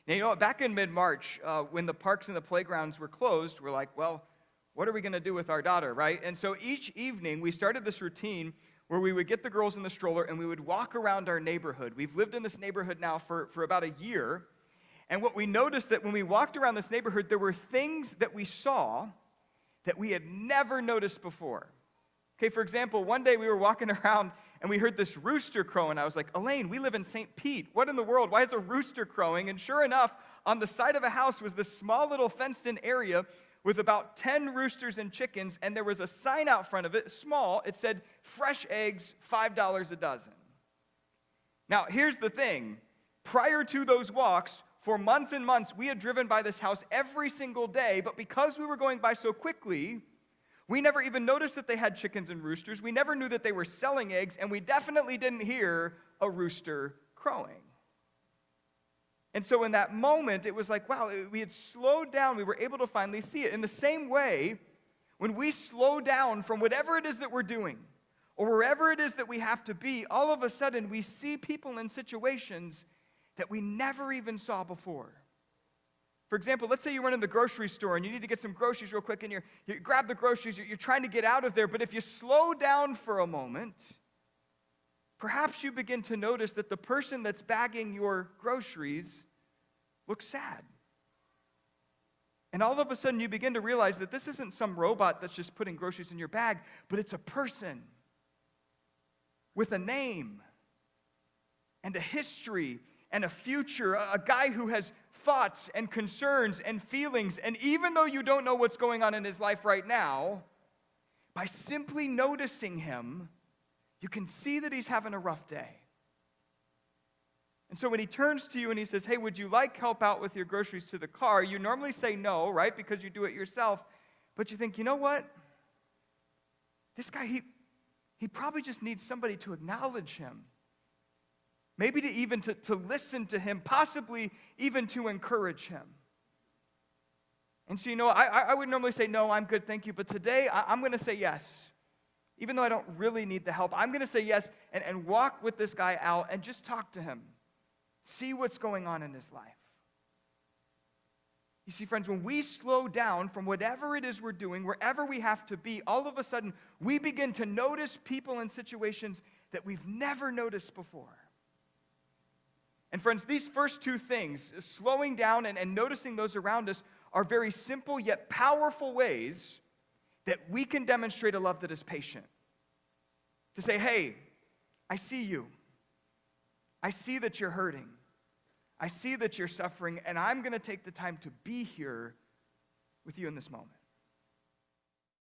Now, back in mid-March, when the parks and the playgrounds were closed, we're like, well, what are we going to do with our daughter, right? And so each evening, we started this routine where we would get the girls in the stroller and we would walk around our neighborhood. We've lived in this neighborhood now for about a year. And what we noticed that when we walked around this neighborhood, there were things that we saw that we had never noticed before. Okay, for example, one day we were walking around and we heard this rooster crowing. I was like, Elaine, we live in St. Pete. What in the world? Why is a rooster crowing? And sure enough, on the side of a house was this small little fenced-in area with about 10 roosters and chickens, and there was a sign out front of it, small. It said, fresh eggs, $5 a dozen. Now, here's the thing. Prior to those walks, for months and months, we had driven by this house every single day, but because we were going by so quickly, we never even noticed that they had chickens and roosters. We never knew that they were selling eggs, and we definitely didn't hear a rooster crowing. And so in that moment, it was like, wow, we had slowed down. We were able to finally see it. In the same way, when we slow down from whatever it is that we're doing, or wherever it is that we have to be, all of a sudden we see people in situations that we never even saw before. For example, let's say you run in the grocery store and you need to get some groceries real quick, and you grab the groceries, you're trying to get out of there, but if you slow down for a moment, perhaps you begin to notice that the person that's bagging your groceries looks sad. And all of a sudden you begin to realize that this isn't some robot that's just putting groceries in your bag, but it's a person with a name and a history and a future, a guy who has thoughts and concerns and feelings. And even though you don't know what's going on in his life right now, by simply noticing him, you can see that he's having a rough day. And so when he turns to you and he says, hey, would you like help out with your groceries to the car? You normally say no, right? Because you do it yourself. But you think, you know what? This guy, he probably just needs somebody to acknowledge him. Maybe to listen to him, possibly even to encourage him. And so, I would normally say, no, I'm good, thank you. But today, I'm going to say yes. Even though I don't really need the help, I'm going to say yes and walk with this guy out and just talk to him. See what's going on in his life. You see, friends, when we slow down from whatever it is we're doing, wherever we have to be, all of a sudden, we begin to notice people in situations that we've never noticed before. And friends, these first two things, slowing down and noticing those around us, are very simple yet powerful ways that we can demonstrate a love that is patient. To say, hey, I see you. I see that you're hurting. I see that you're suffering, and I'm going to take the time to be here with you in this moment.